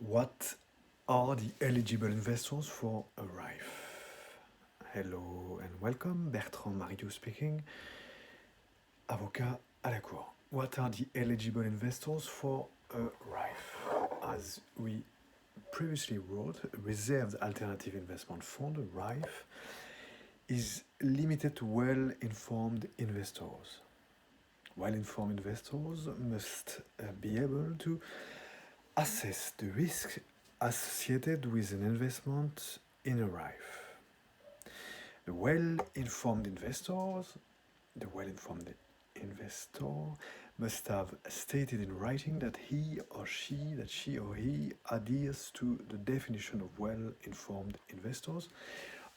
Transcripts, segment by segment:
What are the eligible investors for a RAIF? Hello and welcome, Bertrand Mariou speaking, avocat à la cour. What are the eligible investors for a RAIF? As we previously wrote, a Reserved Alternative Investment Fund, RAIF, is limited to well-informed investors. Well-informed investors must be able to assess the risk associated with an investment in a RAIF. The well-informed investor must have stated in writing that she or he adheres to the definition of well-informed investors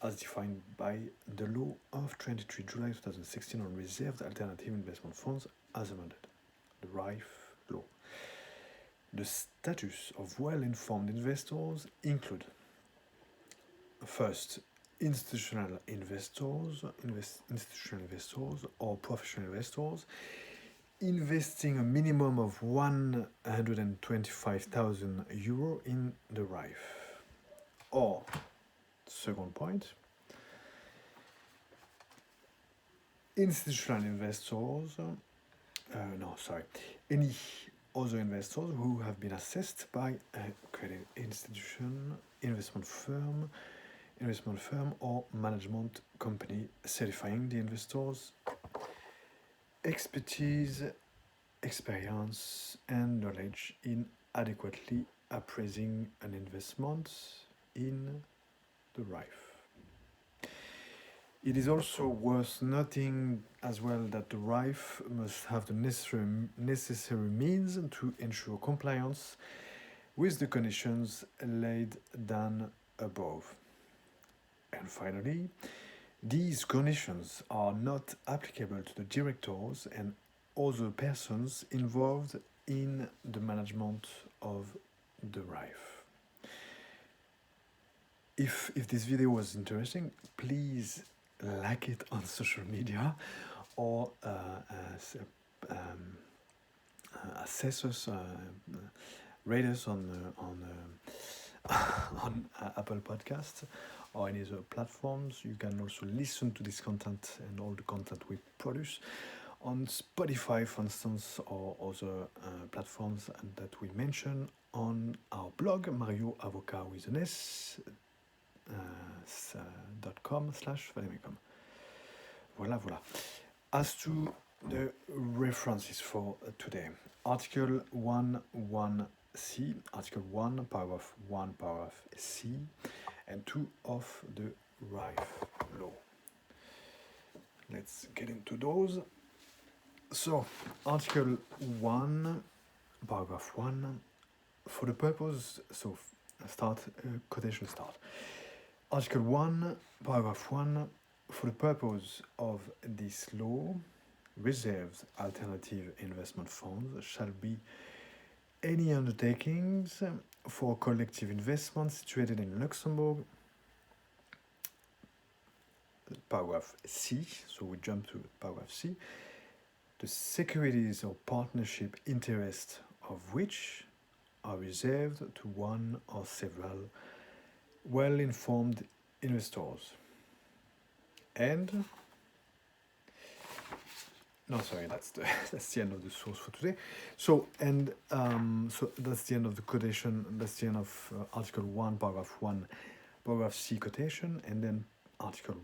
as defined by the law of 23 July 2016 on reserved alternative investment funds as amended, the RAIF law. The status of well-informed investors include: first, institutional investors or professional investors investing a minimum of 125,000 euro in the RAIF. Or, second point, institutional investors, any other investors who have been assessed by a credit institution, investment firm, or management company certifying the investor's expertise, experience, and knowledge in adequately appraising an investment in the RAIF. It is also worth noting as well that the RAIF must have the necessary means to ensure compliance with the conditions laid down above. And finally, these conditions are not applicable to the directors and other persons involved in the management of the RAIF. If this video was interesting, please like it on social media or assess us, rate us on Apple Podcasts or any other platforms. You can also listen to this content and all the content we produce on Spotify, for instance, or other platforms that we mention on our blog, Mario Avocat with an S, .com/vademecum. Voilà. As to the references for today, Article 1.1c, Article 1, Paragraph 1, Paragraph C, and 2 of the RAIF law. Let's get into those. So, Article 1, Paragraph 1, for the purpose, quotation start. Article 1, Paragraph 1, for the purpose of this law, reserved alternative investment funds shall be any undertakings for collective investment situated in Luxembourg. Paragraph C, so we jump to Paragraph C. The securities or partnership interests of which are reserved to one or several well-informed investors. And that's the end of the source for today. So that's the end of the quotation. That's the end of Article 1, Paragraph 1, Paragraph C quotation, and then Article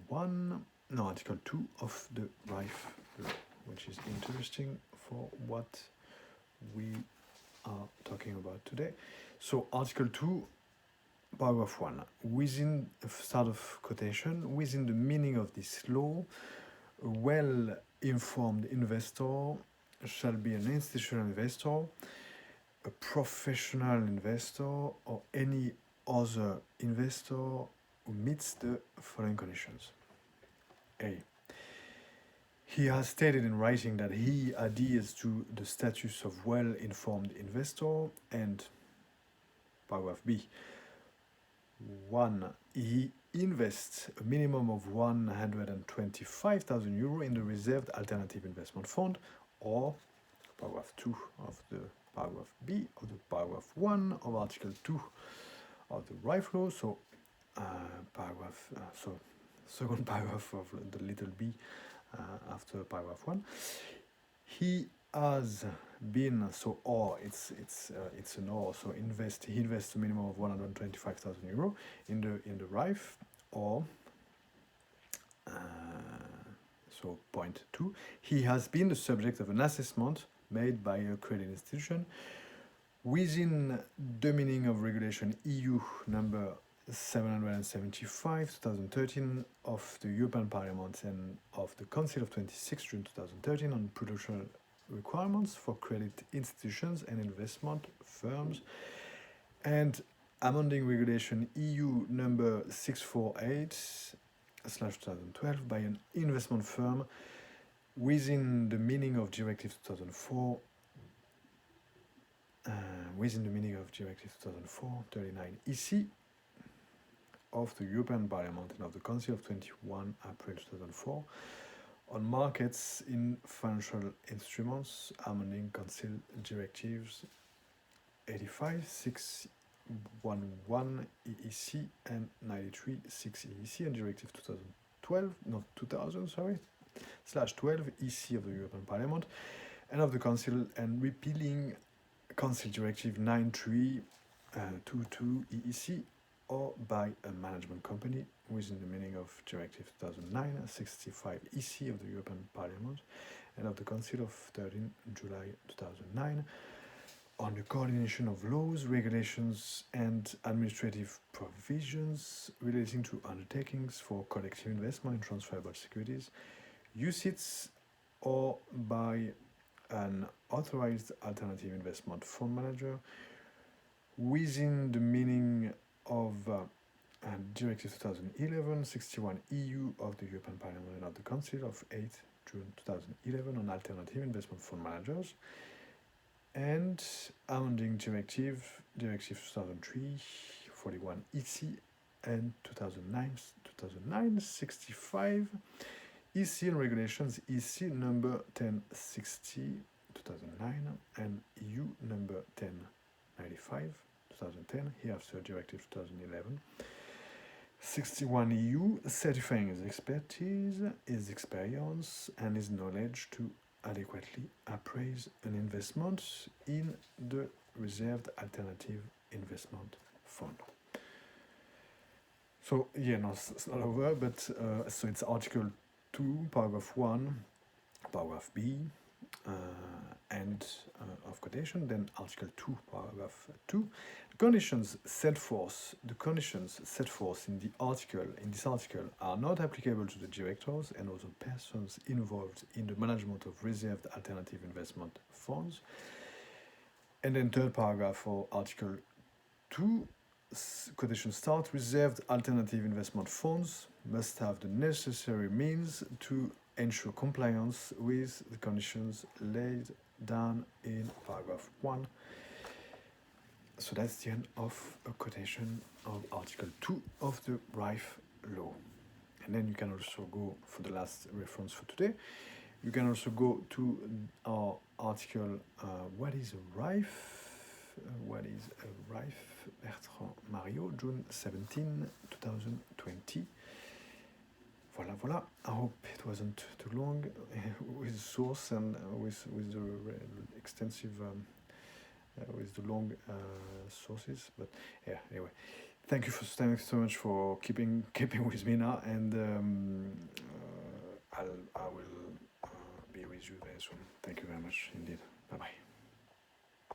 2 of the RAIF law, which is interesting for what we are talking about today. So Article 2, Paragraph 1, within the start of quotation, within the meaning of this law, a well-informed investor shall be an institutional investor, a professional investor, or any other investor who meets the following conditions. A. He has stated in writing that he adheres to the status of well-informed investor, and Paragraph B. 1. He invests a minimum of 125,000 euro in the reserved alternative investment fund, or paragraph 2 of the paragraph B of the paragraph 1 of Article 2 of the RAIF law. So second paragraph of the little b after paragraph 1. He has been, so or it's an or, so he invests a minimum of 125,000 euro in the RAIF, or so point 2, he has been the subject of an assessment made by a credit institution within the meaning of regulation EU number 775 2013 of the European Parliament and of the Council of 26 June 2013 on prudential requirements for credit institutions and investment firms, and amending regulation EU number 648/2012 by an investment firm within the meaning of Directive 2004 39 EC of the European Parliament and of the Council of 21 April 2004 on markets in financial instruments, amending Council Directives 85/611 EEC and 93/6 EEC and Directive 2012 EC of the European Parliament and of the Council, and repealing Council Directive 9322 EEC or by a management company within the meaning of Directive 2009/65 EC of the European Parliament and of the Council of 13 July 2009 on the coordination of laws, regulations, and administrative provisions relating to undertakings for collective investment in transferable securities, UCITS, or by an authorized alternative investment fund manager within the meaning of Directive 2011/61 EU of the European Parliament and of the Council of 8 June 2011 on alternative investment fund managers, and amending Directive 2003/41 EC and 2009/65 EC and regulations EC number 1060/2009 and EU number 1095/2010, hereafter Directive 2011/61 EU, certifying his expertise, his experience, and his knowledge to adequately appraise an investment in the reserved alternative investment fund. So yeah, no, it's not over, but so it's Article 2, Paragraph 1, Paragraph B, and of quotation, then Article 2, Paragraph 2. The conditions set forth in this article are not applicable to the directors and other persons involved in the management of reserved alternative investment funds. And then third paragraph for Article 2, quotation start, reserved alternative investment funds must have the necessary means to ensure compliance with the conditions laid down in paragraph 1. So that's the end of a quotation of Article 2 of the RAIF law. And then you can also go, for the last reference for today, you can also go to our article, What is a RAIF? Bertrand Mario, June 17, 2020. Voilà. I hope it wasn't too long with source and with the extensive, with the long sources. But yeah, anyway, thank you so much for keeping with me now, and I will be with you very soon. Thank you very much indeed. Bye bye.